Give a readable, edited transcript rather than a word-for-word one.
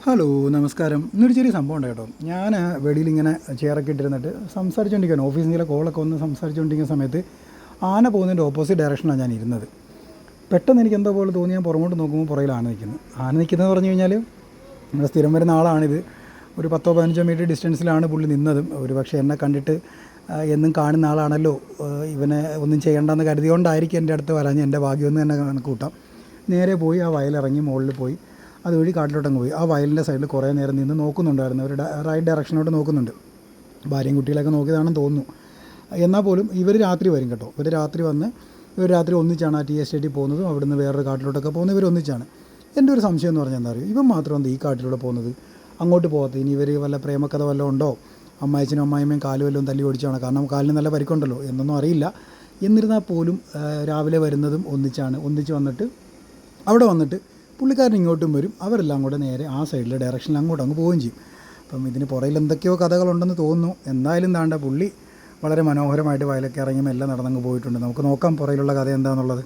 Hello നമസ്കാരം. ഇന്നൊരു ചെറിയ സംഭവം ഉണ്ട് കേട്ടോ. ഞാൻ വെളിയിലിങ്ങനെ ചെയറൊക്കെ ഇട്ടിരുന്നിട്ട് സംസാരിച്ചുകൊണ്ടിരിക്കുകയാണ്. ഓഫീസിൽ നിന്നുള്ള കോളൊക്കെ വന്ന് സംസാരിച്ചുകൊണ്ടിരിക്കുന്ന സമയത്ത് ആന പോകുന്നതിൻ്റെ ഓപ്പോസിറ്റ് ഡയറക്ഷനാണ് ഞാൻ ഇരുന്നത്. പെട്ടെന്ന് എനിക്ക് എന്തോ പോലെ തോന്നി. ഞാൻ പുറകോട്ട് നോക്കുമ്പോൾ പുറകിൽ ആന നിൽക്കുന്നത്. ആന നിൽക്കുന്നതെന്ന് പറഞ്ഞു കഴിഞ്ഞാൽ നമ്മുടെ സ്ഥിരം വരുന്ന ആളാണിത്. ഒരു 10-15 മീറ്റർ ഡിസ്റ്റൻസിലാണ് പുള്ളി നിന്നതും. ഒരു പക്ഷേ എന്നെ കണ്ടിട്ട് എന്നും കാണുന്ന ആളാണല്ലോ, ഇവനെ ഒന്നും ചെയ്യണ്ടെന്ന് കരുതിയോണ്ടായിരിക്കും എൻ്റെ അടുത്ത് വരാഞ്ഞ്. എൻ്റെ ഭാഗ്യമൊന്നും തന്നെ കണക്കൂട്ടാം. നേരെ പോയി ആ വയലിറങ്ങി മുകളിൽ പോയി അതുവഴി കാട്ടിലോട്ടങ്ങ് പോയി. ആ വയലിൻ്റെ സൈഡിൽ കുറേ നേരം നിന്ന് നോക്കുന്നുണ്ടായിരുന്നു. അവർ റൈറ്റ് ഡയറക്ഷനോട്ട് നോക്കുന്നുണ്ട്. ഭാര്യയും കുട്ടികളൊക്കെ നോക്കിയതാണെന്ന് തോന്നുന്നു. എന്നാൽ പോലും ഇവർ രാത്രി വരും കേട്ടോ. ഇവർ രാത്രി വന്ന് ഇവർ രാത്രി ഒന്നിച്ചാണ് ആ ടി എസ്റ്റേറ്റിൽ പോകുന്നതും അവിടുന്ന് വേറൊരു കാട്ടിലോട്ടൊക്കെ പോകുന്നത്. ഇവർ ഒന്നിച്ചാണ്. എൻ്റെ ഒരു സംശയം എന്ന് പറഞ്ഞാൽ എന്താ അറിയും, ഇവൻ മാത്രം എന്താ ഈ കാട്ടിലൂടെ പോകുന്നത്, അങ്ങോട്ട് പോകാത്ത? ഇനി ഇവർ വല്ല പ്രേമക്കഥ വല്ലതും ഉണ്ടോ, അമ്മായച്ചനും അമ്മായിമ്മയും കാല് വല്ലതും തല്ലി ഓടിച്ചാണ്? കാരണം കാലിന് നല്ല പരിക്കുണ്ടല്ലോ, എന്നൊന്നും അറിയില്ല. എന്നിരുന്നാൽ പോലും രാവിലെ വരുന്നതും ഒന്നിച്ചാണ്. ഒന്നിച്ച് വന്നിട്ട് അവിടെ വന്നിട്ട് പുള്ളിക്കാരൻ ഇങ്ങോട്ടും വരും. അവരെല്ലാം കൂടെ നേരെ ആ സൈഡിലെ ഡയറക്ഷനിൽ അങ്ങോട്ട് അങ്ങ് പോവുകയും ചെയ്യും. അപ്പം ഇതിന് പുറയിൽ എന്തൊക്കെയോ കഥകളുണ്ടെന്ന് തോന്നുന്നു. എന്തായാലും താണ്ട പുള്ളി വളരെ മനോഹരമായിട്ട് വയലൊക്കെ ഇറങ്ങി മെല്ലെ നടന്നങ്ങ് പോയിട്ടുണ്ട്. നമുക്ക് നോക്കാം പുറയിലുള്ള കഥ എന്താണെന്നുള്ളത്.